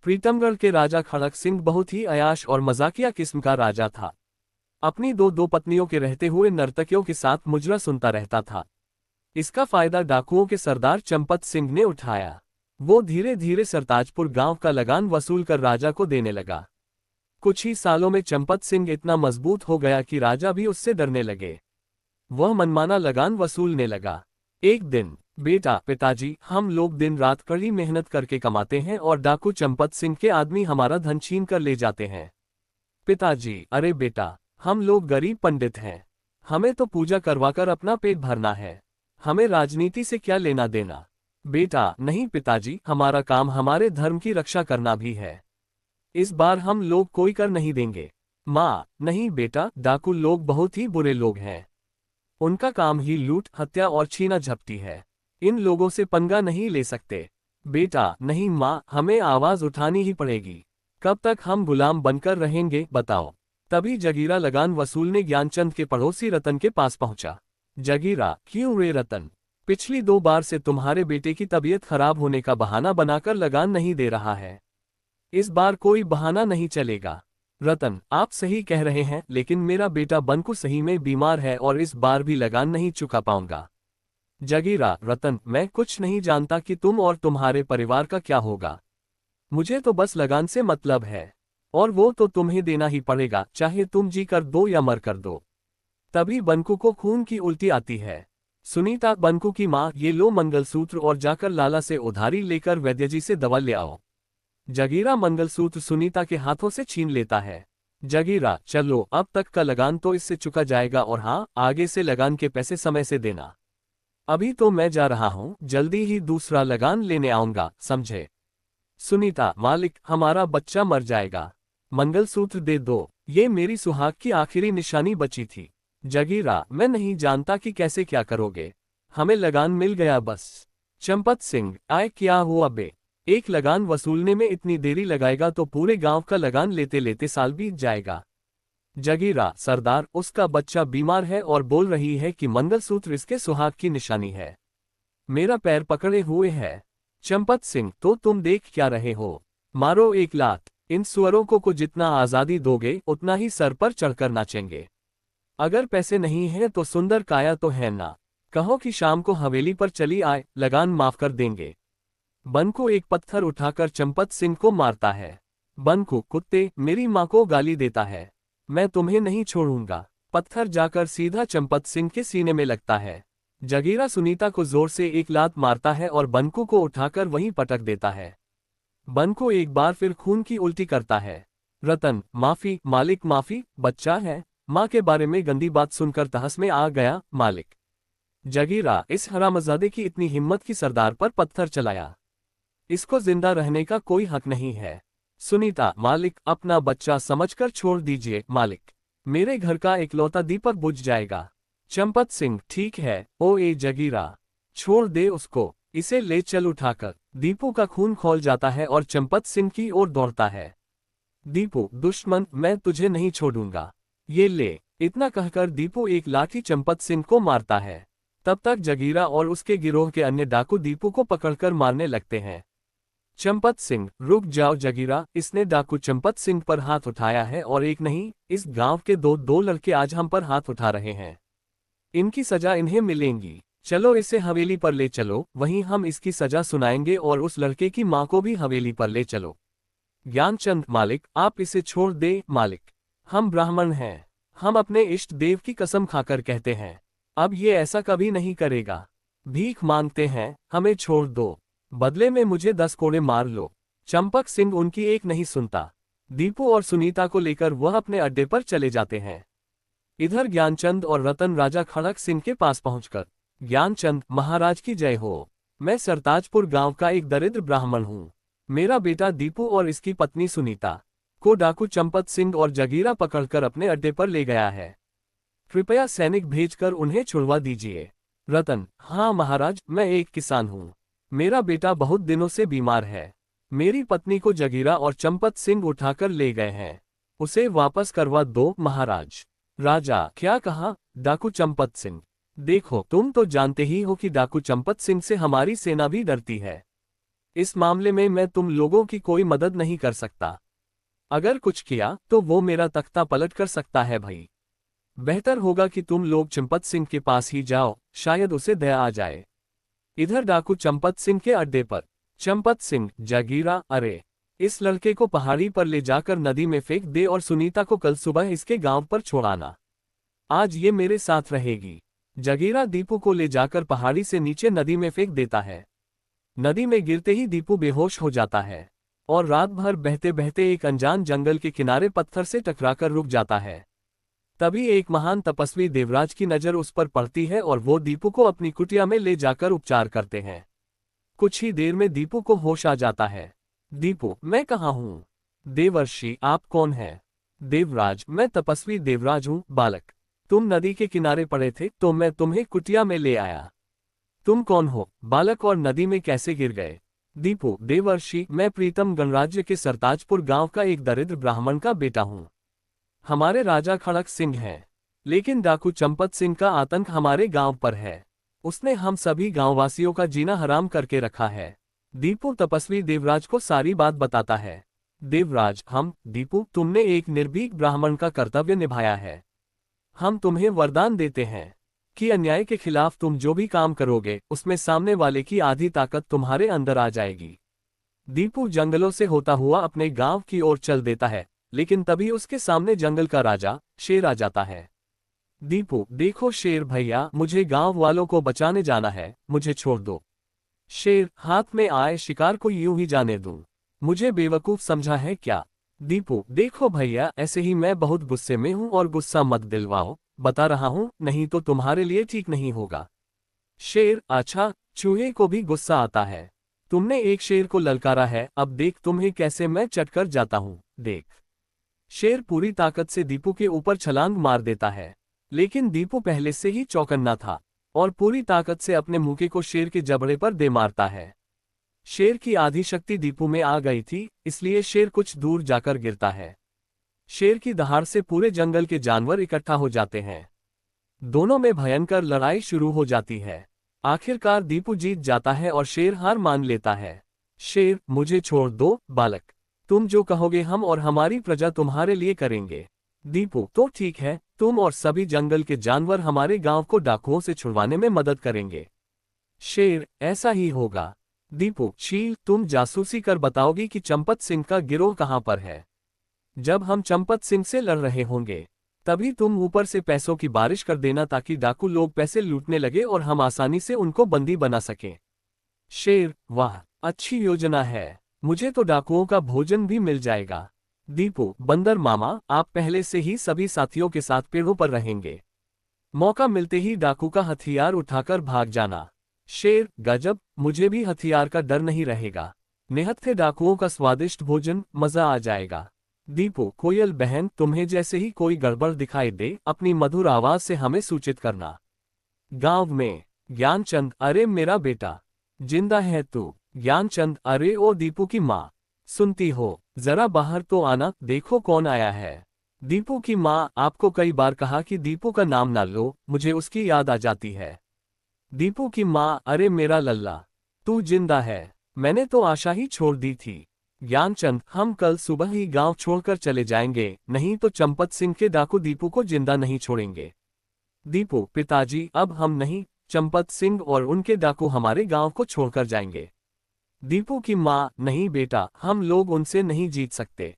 प्रीतमगढ़ के राजा खड़क सिंह बहुत ही अयाश और मजाकिया किस्म का राजा था। अपनी दो दो पत्नियों के रहते हुए नर्तकियों के साथ मुजरा सुनता रहता था। इसका फायदा डाकुओं के सरदार चंपत सिंह ने उठाया। वो धीरे धीरे सरताजपुर गांव का लगान वसूल कर राजा को देने लगा। कुछ ही सालों में चंपत सिंह इतना मजबूत हो गया कि राजा भी उससे डरने लगे। वह मनमाना लगान वसूलने लगा। एक दिन, बेटा पिताजी, हम लोग दिन रात कड़ी मेहनत करके कमाते हैं और डाकू चंपत सिंह के आदमी हमारा धन छीन कर ले जाते हैं। पिताजी, अरे बेटा, हम लोग गरीब पंडित हैं। हमें तो पूजा करवाकर अपना पेट भरना है। हमें राजनीति से क्या लेना देना। बेटा, नहीं पिताजी, हमारा काम हमारे धर्म की रक्षा करना भी है। इस बार हम लोग कोई कर नहीं देंगे। माँ, नहीं बेटा, डाकू लोग बहुत ही बुरे लोग हैं। उनका काम ही लूट, हत्या और छीना झपटी है। इन लोगों से पंगा नहीं ले सकते। बेटा, नहीं माँ, हमें आवाज उठानी ही पड़ेगी। कब तक हम गुलाम बनकर रहेंगे बताओ। तभी जगीरा लगान वसूलने ज्ञानचंद के पड़ोसी रतन के पास पहुंचा। जगीरा, क्यों रे रतन? पिछली 2 बार से तुम्हारे बेटे की तबीयत खराब होने का बहाना बनाकर लगान नहीं दे रहा है। इस बार कोई बहाना नहीं चलेगा। रतन, आप सही कह रहे हैं, लेकिन मेरा बेटा बंकू सही में बीमार है और इस बार भी लगान नहीं चुका पाऊंगा। जगीरा, रतन, मैं कुछ नहीं जानता कि तुम और तुम्हारे परिवार का क्या होगा। मुझे तो बस लगान से मतलब है, और वो तो तुम्हें देना ही पड़ेगा, चाहे तुम जी कर दो या मर कर दो। तभी बंकू को खून की उल्टी आती है। सुनीता, बंकू की माँ, ये लो मंगलसूत्र और जाकर लाला से उधारी लेकर वैद्य जी से दवा ले आओ। जगीरा मंगलसूत्र सुनीता के हाथों से छीन लेता है। जगीरा, चलो, अब तक का लगान तो इससे चुका जाएगा, और हाँ, आगे से लगान के पैसे समय से देना। अभी तो मैं जा रहा हूँ, जल्दी ही दूसरा लगान लेने आऊंगा, समझे? सुनीता, मालिक, हमारा बच्चा मर जाएगा। मंगलसूत्र दे दो, ये मेरी सुहाग की आखिरी निशानी बची थी। जगीरा, मैं नहीं जानता कि कैसे क्या करोगे। हमें लगान मिल गया बस। चंपत सिंह, आए क्या हुआ बे? एक लगान वसूलने में इतनी देरी लगाएगा तो पूरे गांव का लगान लेते लेते साल बीत जाएगा। जगीरा, सरदार, उसका बच्चा बीमार है और बोल रही है कि मंगलसूत्र इसके सुहाग की निशानी है। मेरा पैर पकड़े हुए है। चंपत सिंह, तो तुम देख क्या रहे हो? मारो एक लात। इन सुअरों को जितना आजादी दोगे उतना ही सर पर चढ़कर नाचेंगे। अगर पैसे नहीं है तो सुंदर काया तो है ना। कहो कि शाम को हवेली पर चली आए, लगान माफ कर देंगे। बंकू एक पत्थर उठाकर चंपत सिंह को मारता है। बंकू, कुत्ते, मेरी माँ को गाली देता है। मैं तुम्हें नहीं छोड़ूंगा। पत्थर जाकर सीधा चंपत सिंह के सीने में लगता है। जगीरा सुनीता को जोर से एक लात मारता है और बंकू को उठाकर वहीं पटक देता है। बंकू एक बार फिर खून की उल्टी करता है। रतन, माफी मालिक, माफी, बच्चा है। माँ के बारे में गंदी बात सुनकर तहस में आ गया मालिक। जगीरा, इस हरामजादे की इतनी हिम्मत की सरदार पर पत्थर चलाया। इसको जिंदा रहने का कोई हक नहीं है। सुनीता, मालिक, अपना बच्चा समझकर छोड़ दीजिए मालिक। मेरे घर का इकलौता दीपक बुझ जाएगा। चंपत सिंह, ठीक है। ओ ए जगीरा, छोड़ दे उसको, इसे ले चल उठाकर। दीपू का खून खौल जाता है और चंपत सिंह की ओर दौड़ता है। दीपू, दुश्मन, मैं तुझे नहीं छोड़ूंगा। ये ले। इतना कहकर दीपू एक लाठी चंपत सिंह को मारता है। तब तक जगीरा और उसके गिरोह के अन्य डाकू दीपू को पकड़कर मारने लगते हैं। चंपत सिंह, रुक जाओ जगीरा, इसने डाकू चंपत सिंह पर हाथ उठाया है और एक नहीं, इस गांव के दो लड़के आज हम पर हाथ उठा रहे हैं। इनकी सजा इन्हें मिलेंगी। चलो इसे हवेली पर ले चलो, वहीं हम इसकी सजा सुनाएंगे और उस लड़के की माँ को भी हवेली पर ले चलो। ज्ञानचंद, मालिक, आप इसे छोड़ दे मालिक। हम ब्राह्मण हैं। हम अपने इष्ट देव की कसम खाकर कहते हैं, अब ये ऐसा कभी नहीं करेगा। भीख मांगते हैं, हमें छोड़ दो। बदले में मुझे 10 कोड़े मार लो। चंपक सिंह उनकी एक नहीं सुनता। दीपू और सुनीता को लेकर वह अपने अड्डे पर चले जाते हैं। इधर ज्ञानचंद और रतन राजा खड़क सिंह के पास पहुंचकर, ज्ञानचंद, महाराज की जय हो। मैं सरताजपुर गांव का एक दरिद्र ब्राह्मण हूं। मेरा बेटा दीपू और इसकी पत्नी सुनीता को डाकू चंपत सिंह और जगीरा पकड़कर अपने अड्डे पर ले गया है। कृपया सैनिक भेजकर उन्हें छुड़वा दीजिए। रतन, हाँ महाराज, मैं एक किसान हूँ। मेरा बेटा बहुत दिनों से बीमार है। मेरी पत्नी को जगीरा और चंपत सिंह उठाकर ले गए हैं। उसे वापस करवा दो महाराज। राजा, क्या कहा? डाकू चंपत सिंह, देखो, तुम तो जानते ही हो कि डाकू चंपत सिंह से हमारी सेना भी डरती है। इस मामले में मैं तुम लोगों की कोई मदद नहीं कर सकता। अगर कुछ किया तो वो मेरा तख्ता पलट कर सकता है भाई। बेहतर होगा कि तुम लोग चंपत सिंह के पास ही जाओ, शायद उसे दया आ जाए। इधर डाकू चंपत सिंह के अड्डे पर। चंपत सिंह, जागीरा, अरे इस लड़के को पहाड़ी पर ले जाकर नदी में फेंक दे और सुनीता को कल सुबह इसके गांव पर छोड़ाना। आज ये मेरे साथ रहेगी। जगीरा दीपू को ले जाकर पहाड़ी से नीचे नदी में फेंक देता है। नदी में गिरते ही दीपू बेहोश हो जाता है और रात भर बहते बहते एक अनजान जंगल के किनारे पत्थर से टकराकर रुक जाता है। तभी एक महान तपस्वी देवराज की नजर उस पर पड़ती है और वो दीपू को अपनी कुटिया में ले जाकर उपचार करते हैं। कुछ ही देर में दीपू को होश आ जाता है। दीपू, मैं कहाँ हूँ? देवर्षि, आप कौन हैं? देवराज, मैं तपस्वी देवराज हूँ। बालक, तुम नदी के किनारे पड़े थे तो मैं तुम्हें कुटिया में ले आया। तुम कौन हो बालक, और नदी में कैसे गिर गए? दीपू, देवर्षि, मैं प्रीतम गणराज्य के सरताजपुर गांव का एक दरिद्र ब्राह्मण का बेटा हूँ। हमारे राजा खड़क सिंह हैं, लेकिन डाकू चंपत सिंह का आतंक हमारे गांव पर है। उसने हम सभी गांववासियों का जीना हराम करके रखा है। दीपू तपस्वी देवराज को सारी बात बताता है। देवराज, दीपू, तुमने एक निर्भीक ब्राह्मण का कर्तव्य निभाया है। हम तुम्हें वरदान देते हैं कि अन्याय के खिलाफ तुम जो भी काम करोगे उसमें सामने वाले की आधी ताकत तुम्हारे अंदर आ जाएगी। दीपू जंगलों से होता हुआ अपने गांव की ओर चल देता है, लेकिन तभी उसके सामने जंगल का राजा शेर आ जाता है। दीपू, देखो शेर भैया, मुझे गांव वालों को बचाने जाना है, मुझे छोड़ दो। शेर, हाथ में आए शिकार को यूं ही जाने दूं? मुझे बेवकूफ समझा है क्या? दीपू, देखो भैया, ऐसे ही मैं बहुत गुस्से में हूं और गुस्सा मत दिलवाओ, बता रहा हूं, नहीं तो तुम्हारे लिए ठीक नहीं होगा। शेर, अच्छा, चूहे को भी गुस्सा आता है। तुमने एक शेर को ललकारा है, अब देख तुम्हें कैसे मैं चटकर जाता हूं, देख। शेर पूरी ताकत से दीपू के ऊपर छलांग मार देता है, लेकिन दीपू पहले से ही चौकन्ना था और पूरी ताकत से अपने मुके को शेर के जबड़े पर दे मारता है। शेर की आधी शक्ति दीपू में आ गई थी, इसलिए शेर कुछ दूर जाकर गिरता है। शेर की दहाड़ से पूरे जंगल के जानवर इकट्ठा हो जाते हैं। दोनों में भयंकर लड़ाई शुरू हो जाती है। आखिरकार दीपू जीत जाता है और शेर हार मान लेता है। शेर, मुझे छोड़ दो बालक, तुम जो कहोगे हम और हमारी प्रजा तुम्हारे लिए करेंगे। दीपू, तो ठीक है, तुम और सभी जंगल के जानवर हमारे गांव को डाकुओं से छुड़वाने में मदद करेंगे। शेर, ऐसा ही होगा। दीपू, शील, तुम जासूसी कर बताओगी कि चंपत सिंह का गिरोह कहां पर है। जब हम चंपत सिंह से लड़ रहे होंगे तभी तुम ऊपर से पैसों की बारिश कर देना ताकि डाकू लोग पैसे लूटने लगे और हम आसानी से उनको बंदी बना सकें। शेर, वाह, अच्छी योजना है, मुझे तो डाकुओं का भोजन भी मिल जाएगा। दीपू, बंदर मामा, आप पहले से ही सभी साथियों के साथ पेड़ों पर रहेंगे। मौका मिलते ही डाकू का हथियार उठाकर भाग जाना। शेर, गजब, मुझे भी हथियार का डर नहीं रहेगा। निहत्थे डाकुओं का स्वादिष्ट भोजन, मजा आ जाएगा। दीपू, कोयल बहन, तुम्हें जैसे ही कोई गड़बड़ दिखाई दे अपनी मधुर आवाज से हमें सूचित करना। गांव में ज्ञानचंद, अरे मेरा बेटा, जिंदा है तू? ज्ञानचंद, अरे ओ दीपू की माँ, सुनती हो, जरा बाहर तो आना, देखो कौन आया है। दीपू की माँ, आपको कई बार कहा कि दीपू का नाम ना लो, मुझे उसकी याद आ जाती है। दीपू की माँ, अरे मेरा लल्ला, तू जिंदा है, मैंने तो आशा ही छोड़ दी थी। ज्ञानचंद, हम कल सुबह ही गांव छोड़कर चले जाएंगे, नहीं तो चंपत सिंह के डाकू दीपू को जिंदा नहीं छोड़ेंगे। दीपू, पिताजी, अब हम नहीं, चंपत सिंह और उनके डाकू हमारे गांव को छोड़कर जाएंगे। दीपू की माँ, नहीं बेटा, हम लोग उनसे नहीं जीत सकते।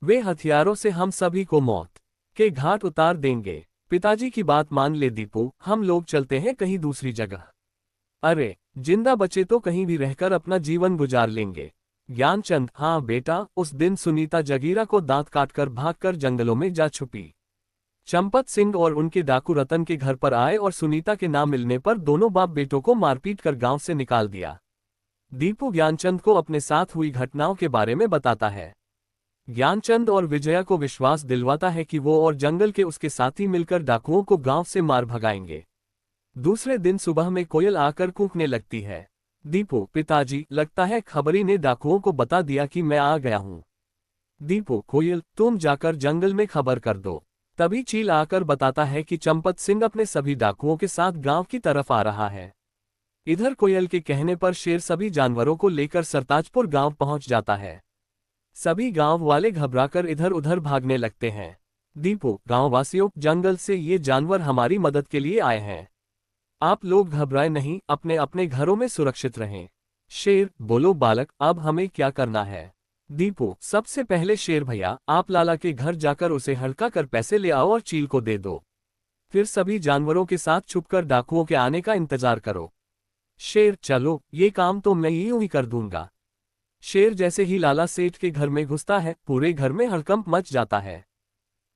वे हथियारों से हम सभी को मौत के घाट उतार देंगे। पिताजी की बात मान ले दीपू, हम लोग चलते हैं कहीं दूसरी जगह। अरे, जिंदा बचे तो कहीं भी रहकर अपना जीवन गुजार लेंगे। ज्ञानचंद, हाँ बेटा, उस दिन सुनीता जगीरा को दांत काटकर भागकर जंगलों में जा छुपी। चंपत सिंह और उनके डाकू रतन के घर पर आए और सुनीता के ना मिलने पर दोनों बाप बेटों को मारपीट कर गांव से निकाल दिया। दीपू ज्ञानचंद को अपने साथ हुई घटनाओं के बारे में बताता है। ज्ञानचंद और विजया को विश्वास दिलवाता है कि वो और जंगल के उसके साथी मिलकर डाकुओं को गांव से मार भगाएंगे। दूसरे दिन सुबह में कोयल आकर कूकने लगती है। दीपू, पिताजी, लगता है खबरी ने डाकुओं को बता दिया कि मैं आ गया हूँ। दीपू, कोयल, तुम जाकर जंगल में खबर कर दो। तभी चील आकर बताता है कि चंपत सिंह अपने सभी डाकुओं के साथ गांव की तरफ आ रहा है। इधर कोयल के कहने पर शेर सभी जानवरों को लेकर सरताजपुर गांव पहुंच जाता है। सभी गांव वाले घबराकर इधर उधर भागने लगते हैं। दीपू, गांव वासियों, जंगल से ये जानवर हमारी मदद के लिए आए हैं। आप लोग घबराए नहीं, अपने अपने घरों में सुरक्षित रहें। शेर, बोलो बालक, अब हमें क्या करना है? दीपू, सबसे पहले शेर भैया, आप लाला के घर जाकर उसे हड़का कर पैसे ले आओ और चील को दे दो। फिर सभी जानवरों के साथ छुपकर डाकुओं के आने का इंतजार करो। शेर, चलो, ये काम तो मैं यूं ही कर दूंगा। शेर जैसे ही लाला सेठ के घर में घुसता है, पूरे घर में हड़कंप मच जाता है।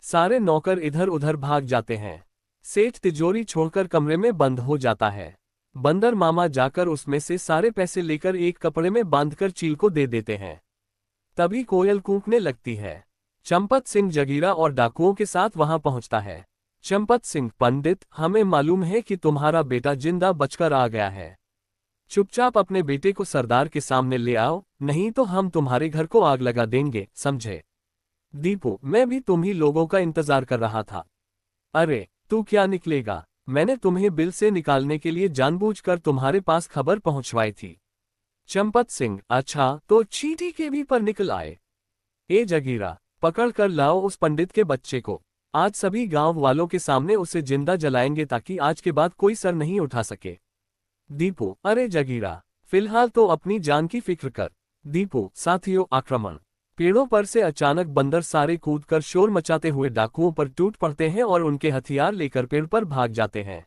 सारे नौकर इधर उधर भाग जाते हैं। सेठ तिजोरी छोड़कर कमरे में बंद हो जाता है। बंदर मामा जाकर उसमें से सारे पैसे लेकर एक कपड़े में बांधकर चील को दे देते हैं। तभी कोयल कूकने लगती है। चंपत सिंह जगीरा और डाकुओं के साथ वहां पहुंचता है। चंपत सिंह, पंडित, हमें मालूम है कि तुम्हारा बेटा जिंदा बचकर आ गया है। चुपचाप अपने बेटे को सरदार के सामने ले आओ, नहीं तो हम तुम्हारे घर को आग लगा देंगे, समझे? दीपू, मैं भी तुम ही लोगों का इंतजार कर रहा था। अरे, तू क्या निकलेगा? मैंने तुम्हें बिल से निकालने के लिए जानबूझकर तुम्हारे पास खबर पहुंचवाई थी। चंपत सिंह, अच्छा, तो चींटी के भी पर निकल आए। ए जगीरा, पकड़ कर लाओ उस पंडित के बच्चे को। आज सभी गांव वालों के सामने उसे जिंदा जलाएंगे ताकि आज के बाद कोई सर नहीं उठा सके। दीपू, अरे जगीरा, फिलहाल तो अपनी जान की फिक्र कर। दीपू, साथियों, आक्रमण। पेड़ों पर से अचानक बंदर सारे कूदकर शोर मचाते हुए डाकुओं पर टूट पड़ते हैं और उनके हथियार लेकर पेड़ पर भाग जाते हैं।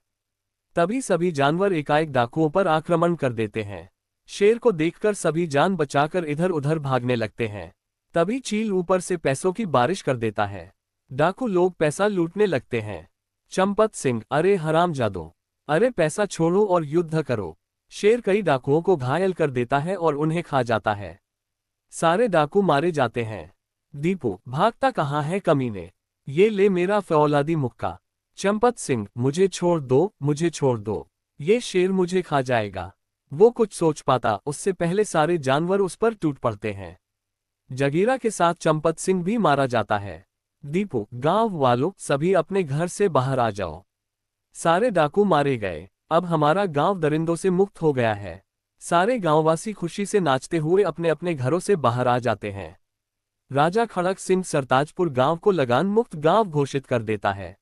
तभी सभी जानवर एकाएक डाकुओं पर आक्रमण कर देते हैं। शेर को देखकर सभी जान बचाकर इधर उधर भागने लगते हैं। तभी चील ऊपर से पैसों की बारिश कर देता है। डाकू लोग पैसा लूटने लगते हैं। चंपत सिंह, अरे हरामजादों, अरे पैसा छोड़ो और युद्ध करो। शेर कई डाकुओं को घायल कर देता है और उन्हें खा जाता है। सारे डाकू मारे जाते हैं। दीपू, भागता कहाँ है कमीने? ये ले मेरा फौलादी मुक्का। चंपत सिंह, मुझे छोड़ दो, मुझे छोड़ दो, ये शेर मुझे खा जाएगा। वो कुछ सोच पाता उससे पहले सारे जानवर उस पर टूट पड़ते हैं। जगीरा के साथ चंपत सिंह भी मारा जाता है। दीपू, गांव वालों, सभी अपने घर से बाहर आ जाओ। सारे डाकू मारे गए। अब हमारा गांव दरिंदों से मुक्त हो गया है। सारे गांववासी खुशी से नाचते हुए अपने अपने घरों से बाहर आ जाते हैं। राजा खड़क सिंह सरताजपुर गांव को लगान मुक्त गांव घोषित कर देता है।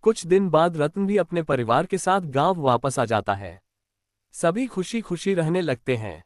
कुछ दिन बाद रत्न भी अपने परिवार के साथ गांव वापस आ जाता है। सभी खुशी खुशी रहने लगते हैं।